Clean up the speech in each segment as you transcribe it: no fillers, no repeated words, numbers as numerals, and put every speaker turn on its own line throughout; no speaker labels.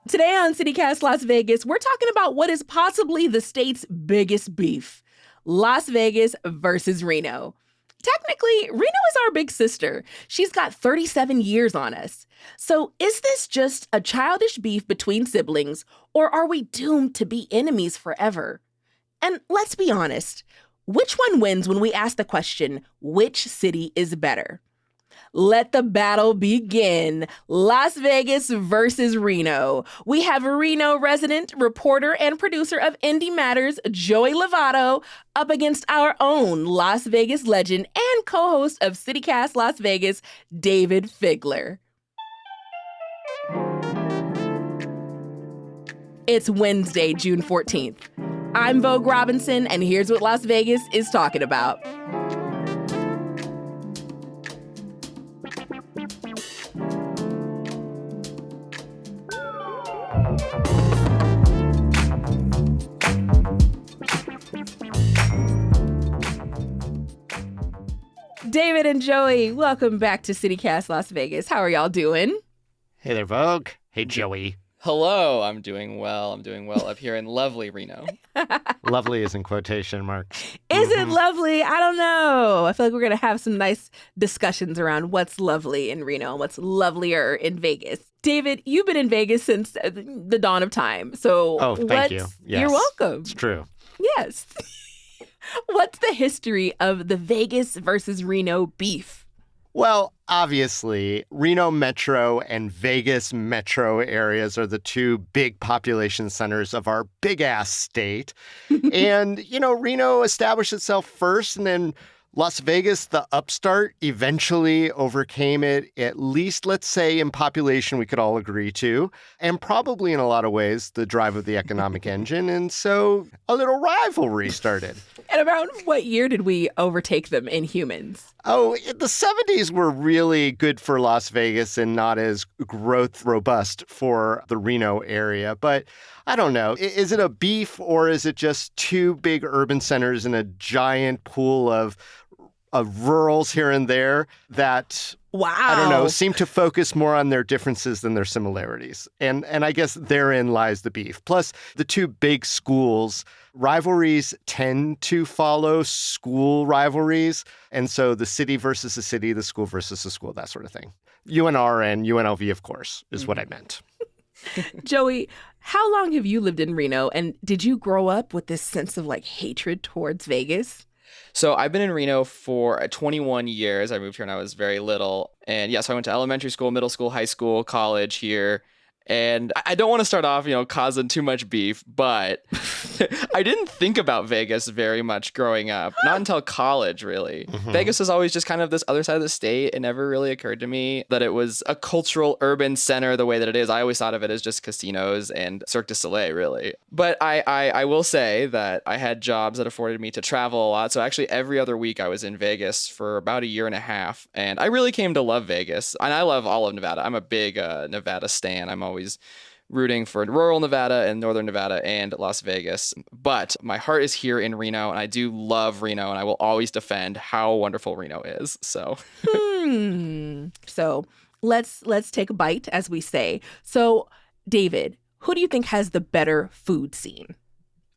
Today on CityCast Las Vegas, we're talking about what is possibly the state's biggest beef, Las Vegas versus Reno. Technically, Reno is our big sister. She's got 37 years on us. So is this just a childish beef between siblings, or are we doomed to be enemies forever? And let's be honest, which one wins when we ask the question, which city is better? Let the battle begin. Las Vegas versus Reno. We have Reno resident, reporter, and producer of Indy Matters, Joey Lovato, up against our own Las Vegas legend and co-host of CityCast Las Vegas, Dayvid Figler. It's Wednesday, June 14th. I'm Vogue Robinson, and here's what Las Vegas is talking about. Dayvid and Joey, welcome back to CityCast Las Vegas. How are y'all doing?
Hey there, Vogue. Hey, Joey.
Hello, I'm doing well up here in lovely Reno.
Lovely is in quotation marks.
Is it lovely? I don't know. I feel like we're going to have some nice discussions around what's lovely in Reno and what's lovelier in Vegas. Dayvid, you've been in Vegas since the dawn of time. So
thank you. Yes,
you're welcome.
It's true.
Yes. What's the history of the Vegas versus Reno beef?
Well, obviously, Reno Metro and Vegas Metro areas are the two big population centers of our big-ass state. And, Reno established itself first, and then Las Vegas, the upstart, eventually overcame it, at least, let's say, in population we could all agree to, and probably in a lot of ways the drive of the economic engine. And so a little rivalry started.
And around what year did we overtake them in humans?
Oh, the 70s were really good for Las Vegas and not as growth robust for the Reno area. But I don't know. Is it a beef or is it just two big urban centers and a giant pool of rurals here and there that, I don't know, seem to focus more on their differences than their similarities. And I guess therein lies the beef. Plus, the two big schools, rivalries tend to follow school rivalries. And so the city versus the city, the school versus the school, that sort of thing. UNR and UNLV, of course, is what I meant.
Joey, how long have you lived in Reno? And did you grow up with this sense of hatred towards Vegas?
So I've been in Reno for 21 years. I moved here when I was very little. And so I went to elementary school, middle school, high school, college here. And I don't want to start off, causing too much beef, but I didn't think about Vegas very much growing up. Not until college, really. Mm-hmm. Vegas was always just kind of this other side of the state. It never really occurred to me that it was a cultural urban center the way that it is. I always thought of it as just casinos and Cirque du Soleil, really. But I will say that I had jobs that afforded me to travel a lot. So actually every other week I was in Vegas for about a year and a half. And I really came to love Vegas. And I love all of Nevada. I'm a big Nevada stan. I'm always rooting for rural Nevada and northern Nevada and Las Vegas. But my heart is here in Reno, and I do love Reno, and I will always defend how wonderful Reno is. So,
So let's take a bite, as we say. So, Dayvid, who do you think has the better food scene?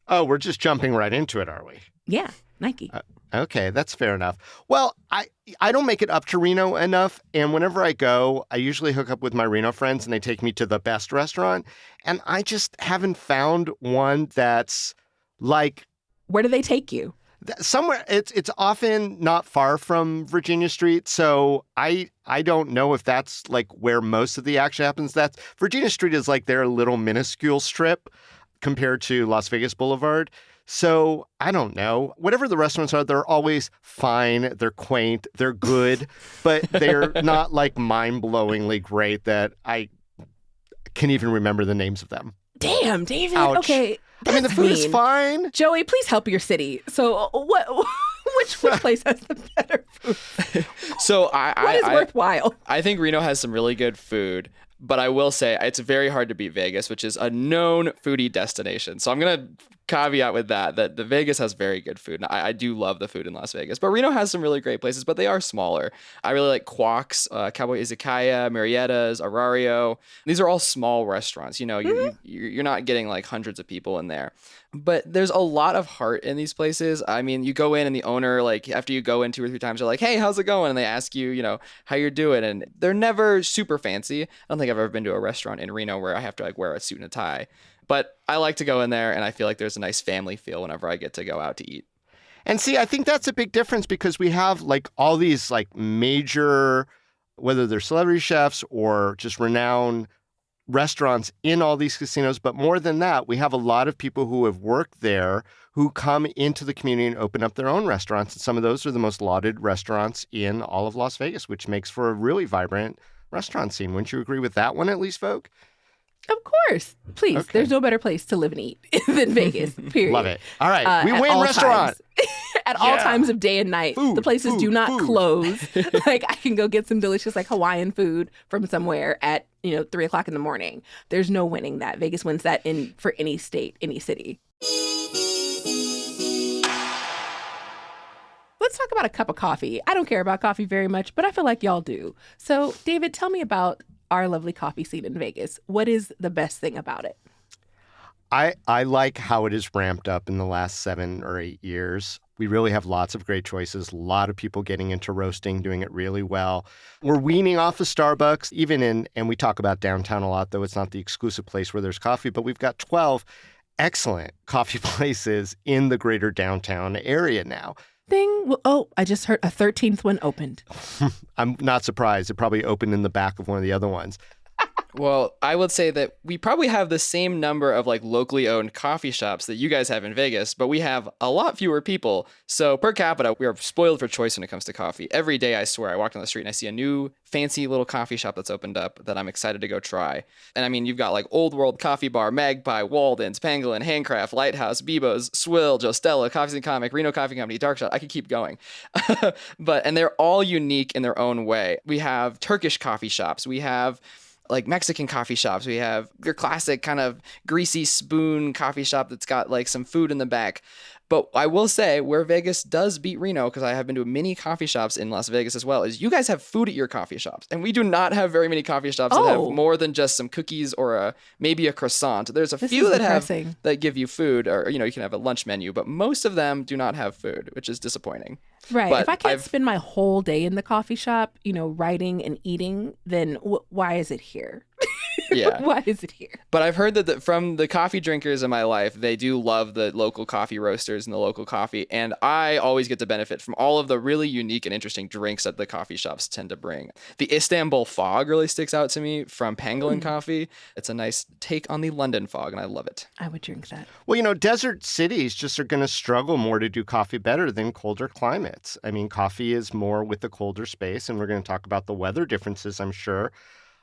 Oh, we're just jumping right into it, are we?
Yeah, Nike.
Okay, that's fair enough. Well, I don't make it up to Reno enough, and whenever I go, I usually hook up with my Reno friends, and they take me to the best restaurant, and I just haven't found one that's like...
Where do they take you?
Somewhere. It's often not far from Virginia Street, so I don't know if that's where most of the action happens. Virginia Street is their little minuscule strip compared to Las Vegas Boulevard. So I don't know. Whatever the restaurants are, they're always fine. They're quaint. They're good, but they're not mind-blowingly great that I can even remember the names of them.
Damn, Dayvid.
Ouch.
Okay.
The food is fine.
Joey, please help your city. So which place has the better food?
So
what is worthwhile?
I think Reno has some really good food. But I will say it's very hard to beat Vegas, which is a known foodie destination. So I'm going to caveat with that the Vegas has very good food. And I do love the food in Las Vegas, but Reno has some really great places, but they are smaller. I really like Quack's, Cowboy Izakaya, Marietta's, Arario. These are all small restaurants. You know, you're not getting like hundreds of people in there. But there's a lot of heart in these places. I mean, you go in and the owner, like after you go in 2 or 3 times, they're like, hey, how's it going? And they ask you, you know, how you're doing. And they're never super fancy. I don't think I've ever been to a restaurant in Reno where I have to like wear a suit and a tie. But I like to go in there and I feel like there's a nice family feel whenever I get to go out to eat.
And see, I think that's a big difference because we have like all these like major, whether they're celebrity chefs or just renowned restaurants in all these casinos. But more than that, we have a lot of people who have worked there who come into the community and open up their own restaurants. And some of those are the most lauded restaurants in all of Las Vegas, which makes for a really vibrant restaurant scene. Wouldn't you agree with that one at least, Vogue?
Of course. Please. Okay. There's no better place to live and eat than Vegas, period.
Love it. All right. We win restaurant.
At all times of day and night. The places do not close. Like I can go get some delicious like Hawaiian food from somewhere at, 3 o'clock in the morning. There's no winning that. Vegas wins that for any state, any city. Let's talk about a cup of coffee. I don't care about coffee very much, but I feel like y'all do. So, Dayvid, tell me about our lovely coffee scene in Vegas. What is the best thing about it?
I like how it is ramped up in the last 7 or 8 years. We really have lots of great choices, a lot of people getting into roasting, doing it really well. We're weaning off of Starbucks, and we talk about downtown a lot, though it's not the exclusive place where there's coffee, but we've got 12 excellent coffee places in the greater downtown area now.
I just heard a 13th one opened.
I'm not surprised. It probably opened in the back of one of the other ones.
Well, I would say that we probably have the same number of like locally owned coffee shops that you guys have in Vegas, but we have a lot fewer people. So per capita, we are spoiled for choice when it comes to coffee. Every day, I swear, I walk down the street and I see a new fancy little coffee shop that's opened up that I'm excited to go try. And I mean, you've got like Old World Coffee Bar, Magpie, Walden's, Pangolin, Handcraft, Lighthouse, Bebo's, Swill, Joe Stella, Coffees and Comic, Reno Coffee Company, Dark Shot. I could keep going. And they're all unique in their own way. We have Turkish coffee shops. We have like Mexican coffee shops. We have your classic kind of greasy spoon coffee shop that's got like some food in the back. But I will say where Vegas does beat Reno, because I have been to many coffee shops in Las Vegas as well, is you guys have food at your coffee shops. And we do not have very many coffee shops that have more than just some cookies or maybe a croissant. There's a few that give you food, or you can have a lunch menu, but most of them do not have food, which is disappointing.
Right. But if I can't spend my whole day in the coffee shop, writing and eating, then why is it here?
Yeah.
Why is it here?
But I've heard that from the coffee drinkers in my life, they do love the local coffee roasters and the local coffee. And I always get to benefit from all of the really unique and interesting drinks that the coffee shops tend to bring. The Istanbul fog really sticks out to me from Pangolin Coffee. It's a nice take on the London fog, and I love it.
I would drink that.
Well, desert cities just are going to struggle more to do coffee better than colder climates. I mean, coffee is more with the colder space, and we're going to talk about the weather differences, I'm sure.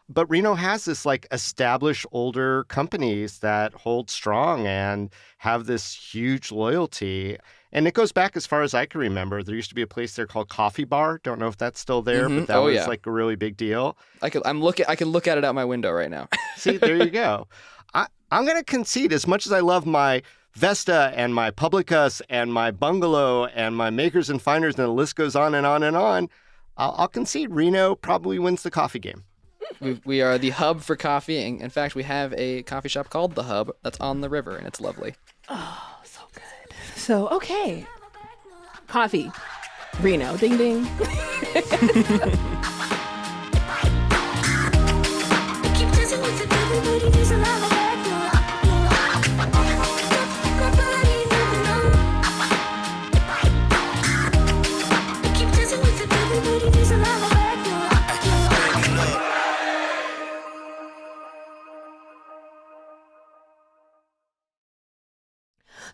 But Reno has this like established older companies that hold strong and have this huge loyalty. And it goes back as far as I can remember. There used to be a place there called Coffee Bar. Don't know if that's still there, but that was like a really big deal.
I can look at it out my window right now.
See, there you go. I'm going to concede, as much as I love my Vesta and my Publicus and my Bungalow and my Makers and Finders, and the list goes on and on and on, I'll concede Reno probably wins the coffee game.
We are the hub for coffee. And in fact, we have a coffee shop called The Hub that's on the river, and it's lovely.
Oh, so good. So, okay. Coffee. Reno. Ding, ding.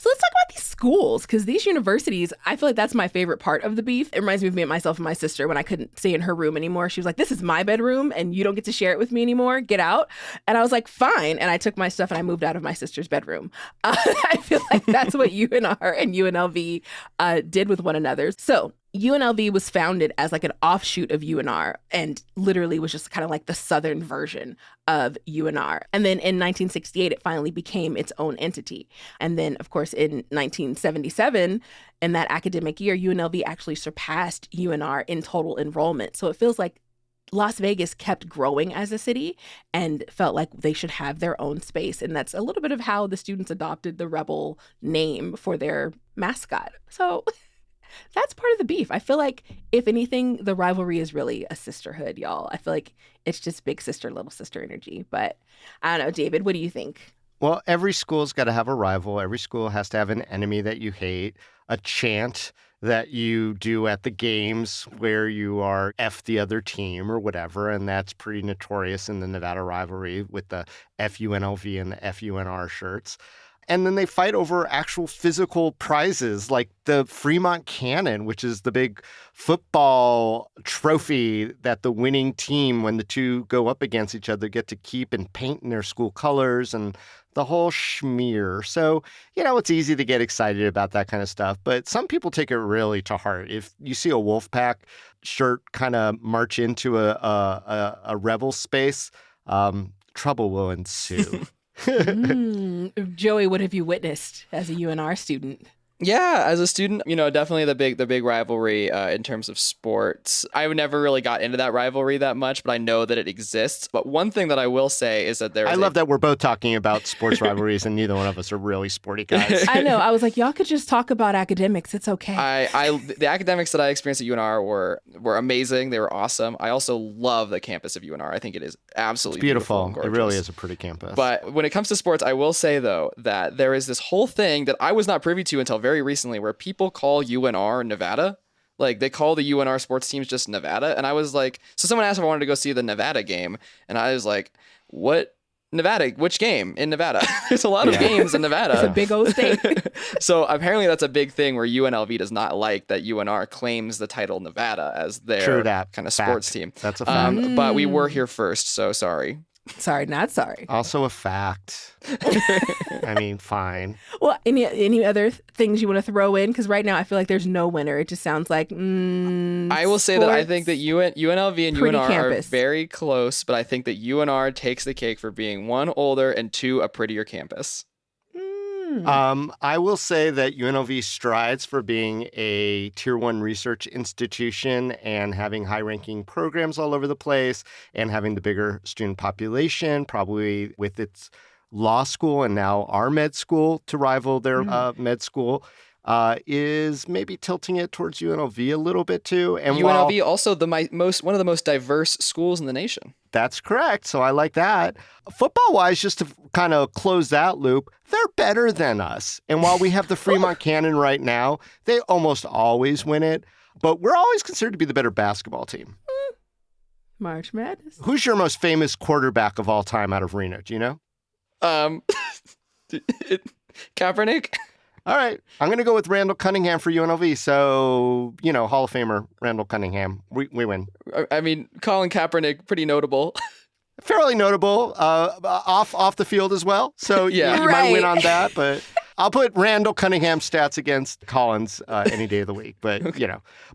So let's talk about these schools, because these universities, I feel like that's my favorite part of the beef. It reminds me of me and myself and my sister when I couldn't stay in her room anymore. She was like, this is my bedroom and you don't get to share it with me anymore. Get out. And I was like, fine. And I took my stuff and I moved out of my sister's bedroom. I feel like that's what UNR and UNLV did with one another. So UNLV was founded as like an offshoot of UNR and literally was just kind of like the southern version of UNR. And then in 1968, it finally became its own entity. And then, of course, in 1977, in that academic year, UNLV actually surpassed UNR in total enrollment. So it feels like Las Vegas kept growing as a city and felt like they should have their own space. And that's a little bit of how the students adopted the Rebel name for their mascot. So that's part of the beef. I feel like, if anything, the rivalry is really a sisterhood, y'all. I feel like it's just big sister, little sister energy. But I don't know, Dayvid, what do you think?
Well, every school's got to have a rival. Every school has to have an enemy that you hate, a chant that you do at the games where you are F the other team or whatever. And that's pretty notorious in the Nevada rivalry with the FUNLV and the FUNR shirts. And then they fight over actual physical prizes like the Fremont Cannon, which is the big football trophy that the winning team, when the two go up against each other, get to keep and paint in their school colors and the whole schmear. So, it's easy to get excited about that kind of stuff. But some people take it really to heart. If you see a Wolfpack shirt kind of march into a rebel space, trouble will ensue.
Joey, what have you witnessed as a UNR student?
Yeah, as a student, definitely the big rivalry in terms of sports. I never really got into that rivalry that much, but I know that it exists. But one thing that I will say is that
I love that we're both talking about sports rivalries and neither one of us are really sporty guys.
I know. I was like, y'all could just talk about academics. It's okay.
The academics that I experienced at UNR were amazing. They were awesome. I also love the campus of UNR. I think it is absolutely beautiful and gorgeous.
It really is a pretty campus.
But when it comes to sports, I will say, though, that there is this whole thing that I was not privy to until very recently where people call UNR Nevada. Like, they call the UNR sports teams just Nevada. And I was like, so someone asked if I wanted to go see the Nevada game. And I was like, what? Nevada? Which game in Nevada? There's a lot of games in Nevada.
It's a big old state.
So apparently that's a big thing where UNLV does not like that UNR claims the title Nevada as their kind of sports team.
That's a fact.
But we were here first, so sorry.
Sorry, not sorry.
Also a fact. I mean, fine.
Well, any other things you want to throw in? Because right now I feel like there's no winner. It just sounds like
I will say that I think that UNLV and UNR
campus.
Are very close, but I think that UNR takes the cake for being one, older, and two, a prettier campus.
I will say that UNLV strides for being a tier 1 research institution and having high-ranking programs all over the place and having the bigger student population, probably with its law school and now our med school to rival their med school. Is maybe tilting it towards UNLV a little bit too. And
UNLV also one of the most diverse schools in the nation.
That's correct. So I like that. Football-wise, just to kind of close that loop, they're better than us. And while we have the Fremont Cannon right now, they almost always win it. But we're always considered to be the better basketball team.
March Madness.
Who's your most famous quarterback of all time out of Reno? Do you know?
Kaepernick.
All right. I'm going to go with Randall Cunningham for UNLV. So, Hall of Famer Randall Cunningham. We win.
I mean, Colin Kaepernick, pretty notable.
Fairly notable. Off the field as well. So, you might win on that. But I'll put Randall Cunningham stats against Collins any day of the week. But,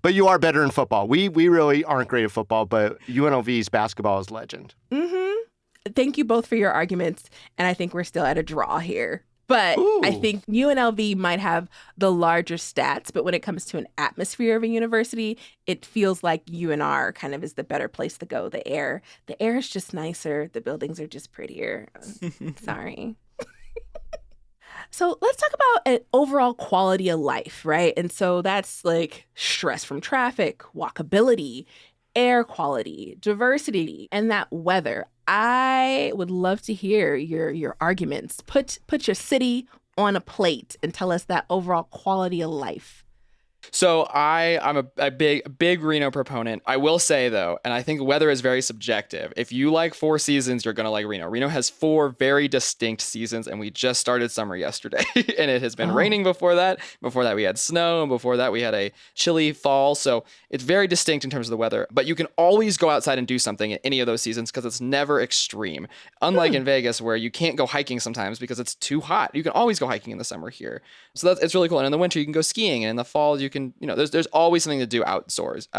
but you are better in football. We really aren't great at football, but UNLV's basketball is legend.
Mm-hmm. Thank you both for your arguments. And I think we're still at a draw here. But I think UNLV might have the larger stats, but when it comes to an atmosphere of a university, it feels like UNR kind of is the better place to go. The air is just nicer. The buildings are just prettier. Sorry. So let's talk about an overall quality of life, right? And so that's like stress from traffic, walkability, air quality, diversity, and that weather. I would love to hear your arguments. Put your city on a plate and tell us that overall quality of life.
So I'm a big Reno proponent. I will say, though, and I think weather is very subjective. If you like 4 seasons, you're going to like Reno. Reno has 4 very distinct seasons, and we just started summer yesterday. And it has been raining before that. Before that, we had snow. And before that, we had a chilly fall. So it's very distinct in terms of the weather. But you can always go outside and do something in any of those seasons because it's never extreme. Unlike in Vegas, where you can't go hiking sometimes because it's too hot. You can always go hiking in the summer here. So it's really cool. And in the winter, you can go skiing. And in the fall, you can, there's always something to do outdoors.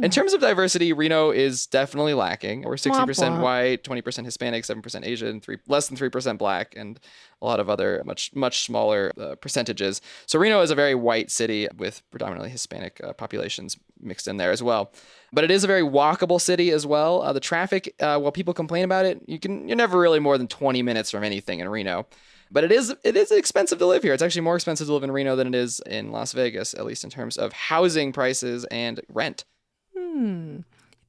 In terms of diversity, Reno is definitely lacking. We're 60% white, 20% Hispanic, 7% Asian, less than 3% black, and a lot of other much smaller percentages. So Reno is a very white city with predominantly Hispanic populations mixed in there as well. But it is a very walkable city as well. The traffic, while people complain about it, you're never really more than 20 minutes from anything in Reno. But it is expensive to live here. It's actually more expensive to live in Reno than it is in Las Vegas, at least in terms of housing prices and rent.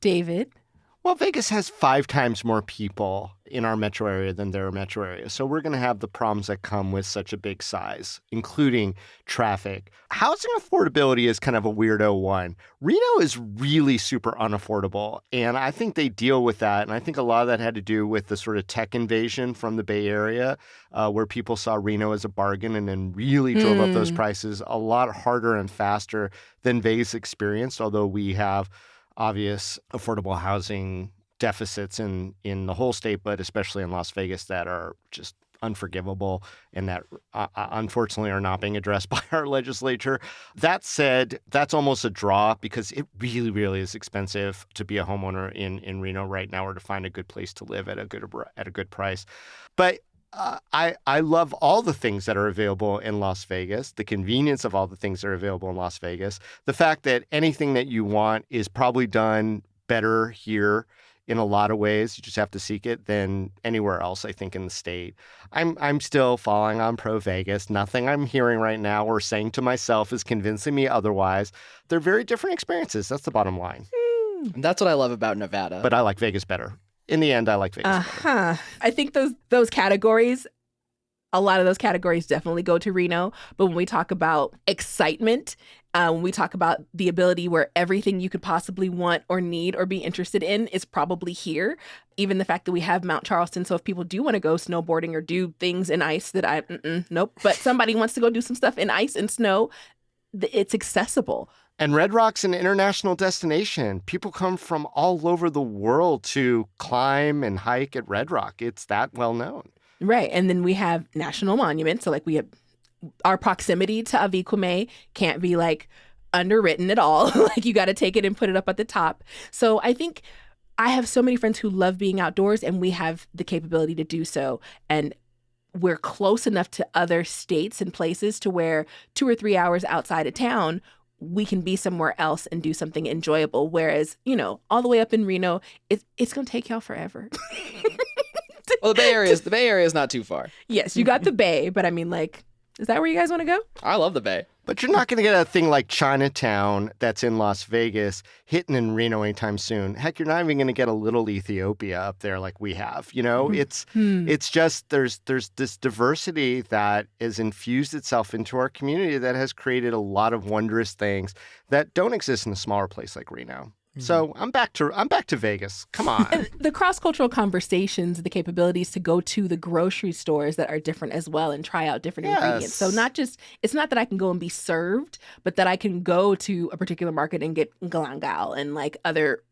Dayvid?
Well, Vegas has 5 times more people in our metro area than their metro area. So we're going to have the problems that come with such a big size, including traffic. Housing affordability is kind of a weirdo one. Reno is really super unaffordable, and I think they deal with that. And I think a lot of that had to do with the sort of tech invasion from the Bay Area, where people saw Reno as a bargain and then really drove up those prices a lot harder and faster than Vegas experienced, although we have obvious affordable housing deficits in the whole state, but especially in Las Vegas that are just unforgivable and that unfortunately are not being addressed by our legislature. That said, that's almost a draw because it really, really is expensive to be a homeowner in Reno right now or to find a good place to live at a good price. But I love all the things that are available in Las Vegas, the convenience of all the things that are available in Las Vegas, the fact that anything that you want is probably done better here in a lot of ways. You just have to seek it than anywhere else, I think, in the state. I'm still falling on pro-Vegas. Nothing I'm hearing right now or saying to myself is convincing me otherwise. They're very different experiences. That's the bottom line.
And that's what I love about Nevada.
But I like Vegas better. In the end, I like Vegas better.
I think those categories, a lot of those categories definitely go to Reno. But when we talk about excitement, when we talk about the ability where everything you could possibly want or need or be interested in is probably here. Even the fact that we have Mount Charleston. So if people do want to go snowboarding or do things in ice that nope. But somebody wants to go do some stuff in ice and snow, it's accessible.
And Red Rock's an international destination. People come from all over the world to climb and hike at Red Rock. It's that well known.
Right. And then we have national monuments. So like we have our proximity to Avikume can't be like underwritten at all. Like you got to take it and put it up at the top. So I think I have so many friends who love being outdoors and we have the capability to do so. And we're close enough to other states and places to where 2 or 3 hours outside of town, we can be somewhere else and do something enjoyable. Whereas, all the way up in Reno, it's going to take y'all forever.
Well, the Bay Area is not too far.
Yes, you got the Bay, but I mean, like, is that where you guys want to go?
I love the Bay.
But you're not going to get a thing like Chinatown that's in Las Vegas hitting in Reno anytime soon. Heck, you're not even going to get a little Ethiopia up there like we have. It's just there's this diversity that has infused itself into our community that has created a lot of wondrous things that don't exist in a smaller place like Reno. So I'm back to Vegas. Come on.
And the cross-cultural conversations, the capabilities to go to the grocery stores that are different as well and try out different ingredients. So it's not that I can go and be served, but that I can go to a particular market and get galangal and like other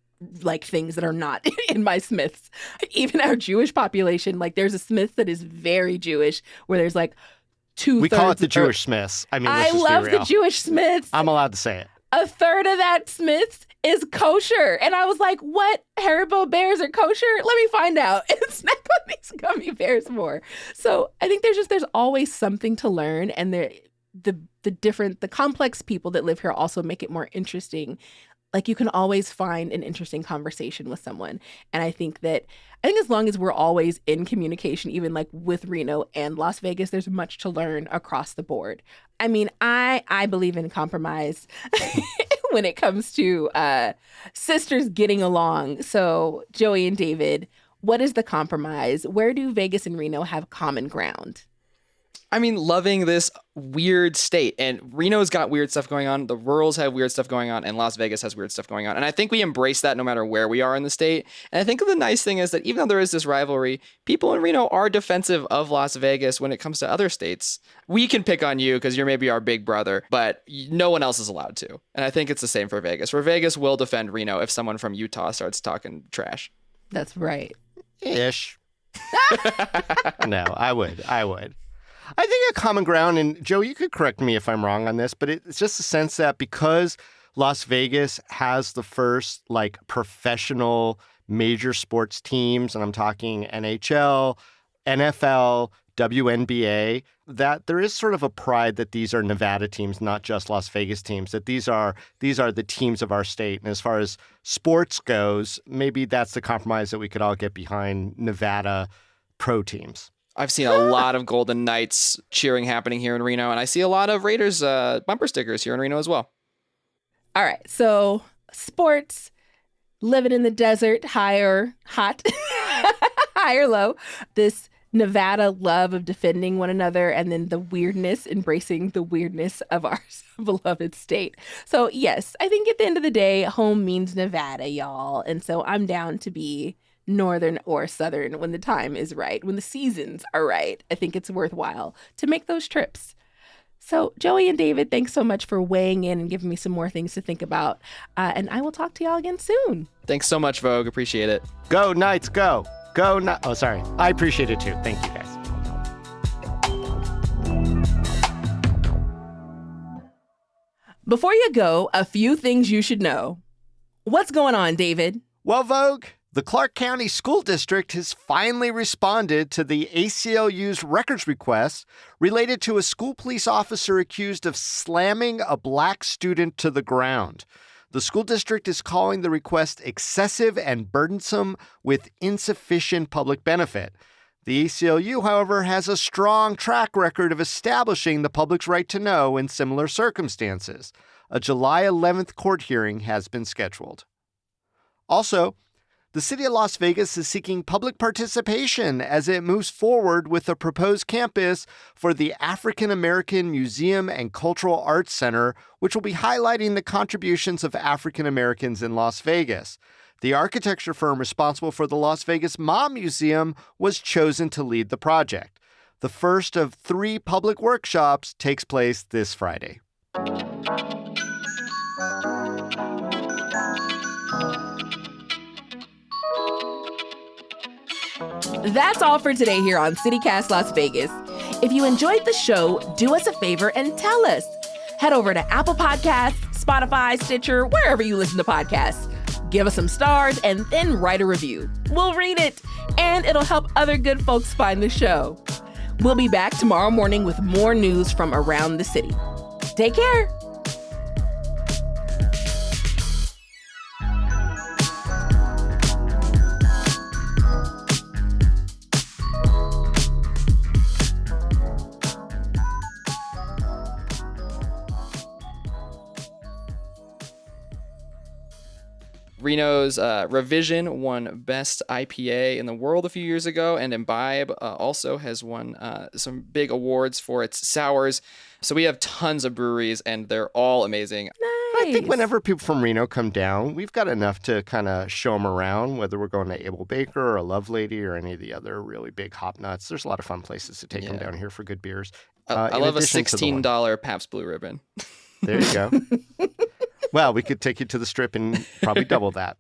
like things that are not in my Smiths. Even our Jewish population, like there's a Smiths that is very Jewish where there's like 2/3.
We call it the Jewish Smiths. I mean,
I love the Jewish Smiths.
I'm allowed to say it.
1/3 of that Smith's is kosher. And I was like, what? Haribo bears are kosher? Let me find out and snack on these gummy bears more. So I think there's always something to learn. And the complex people that live here also make it more interesting. Like you can always find an interesting conversation with someone. And I think as long as we're always in communication, even like with Reno and Las Vegas, there's much to learn across the board. I mean, I believe in compromise when it comes to sisters getting along. So Joey and Dayvid, what is the compromise? Where do Vegas and Reno have common ground?
I mean, loving this weird state. And Reno's got weird stuff going on. The rurals have weird stuff going on. And Las Vegas has weird stuff going on. And I think we embrace that no matter where we are in the state. And I think the nice thing is that even though there is this rivalry, people in Reno are defensive of Las Vegas when it comes to other states. We can pick on you because you're maybe our big brother, but no one else is allowed to. And I think it's the same for Vegas, where Vegas will defend Reno if someone from Utah starts talking trash.
That's right.
Ish. No, I would. I think a common ground, and Joe, you could correct me if I'm wrong on this, but it's just a sense that because Las Vegas has the first like professional major sports teams, and I'm talking NHL, NFL, WNBA, that there is sort of a pride that these are Nevada teams, not just Las Vegas teams, that these are the teams of our state. And as far as sports goes, maybe that's the compromise that we could all get behind Nevada pro teams.
I've seen a lot of Golden Knights cheering happening here in Reno, and I see a lot of Raiders bumper stickers here in Reno as well.
All right, so sports, living in the desert, high or hot, high or low, this Nevada love of defending one another, and then the weirdness, embracing the weirdness of our beloved state. So yes, I think at the end of the day, home means Nevada, y'all. And so I'm down to be northern or southern when the time is right, when the seasons are right. I think it's worthwhile to make those trips. So Joey and Dayvid, thanks so much for weighing in and giving me some more things to think about. And I will talk to y'all again soon.
Thanks so much, Vogue. Appreciate it.
Go Knights, go. Go Knights. Oh, sorry. I appreciate it too. Thank you, guys.
Before you go, a few things you should know. What's going on, Dayvid?
Well, Vogue, the Clark County School District has finally responded to the ACLU's records request related to a school police officer accused of slamming a black student to the ground. The school district is calling the request excessive and burdensome with insufficient public benefit. The ACLU, however, has a strong track record of establishing the public's right to know in similar circumstances. A July 11th court hearing has been scheduled. Also, the city of Las Vegas is seeking public participation as it moves forward with a proposed campus for the African American Museum and Cultural Arts Center, which will be highlighting the contributions of African Americans in Las Vegas. The architecture firm responsible for the Las Vegas Mob Museum was chosen to lead the project. The first of 3 public workshops takes place this Friday.
That's all for today here on CityCast Las Vegas. If you enjoyed the show, do us a favor and tell us. Head over to Apple Podcasts, Spotify, Stitcher, wherever you listen to podcasts. Give us some stars and then write a review. We'll read it, and it'll help other good folks find the show. We'll be back tomorrow morning with more news from around the city. Take care.
Reno's Revision won Best IPA in the world a few years ago, and Imbibe also has won some big awards for its sours. So we have tons of breweries, and they're all amazing.
Nice.
I think whenever people from Reno come down, we've got enough to kind of show them around, whether we're going to Able Baker or a Love Lady or any of the other really big hop nuts. There's a lot of fun places to take them down here for good beers.
I love a $16 Pabst Blue Ribbon.
There you go. Well, we could take you to the Strip and probably double that.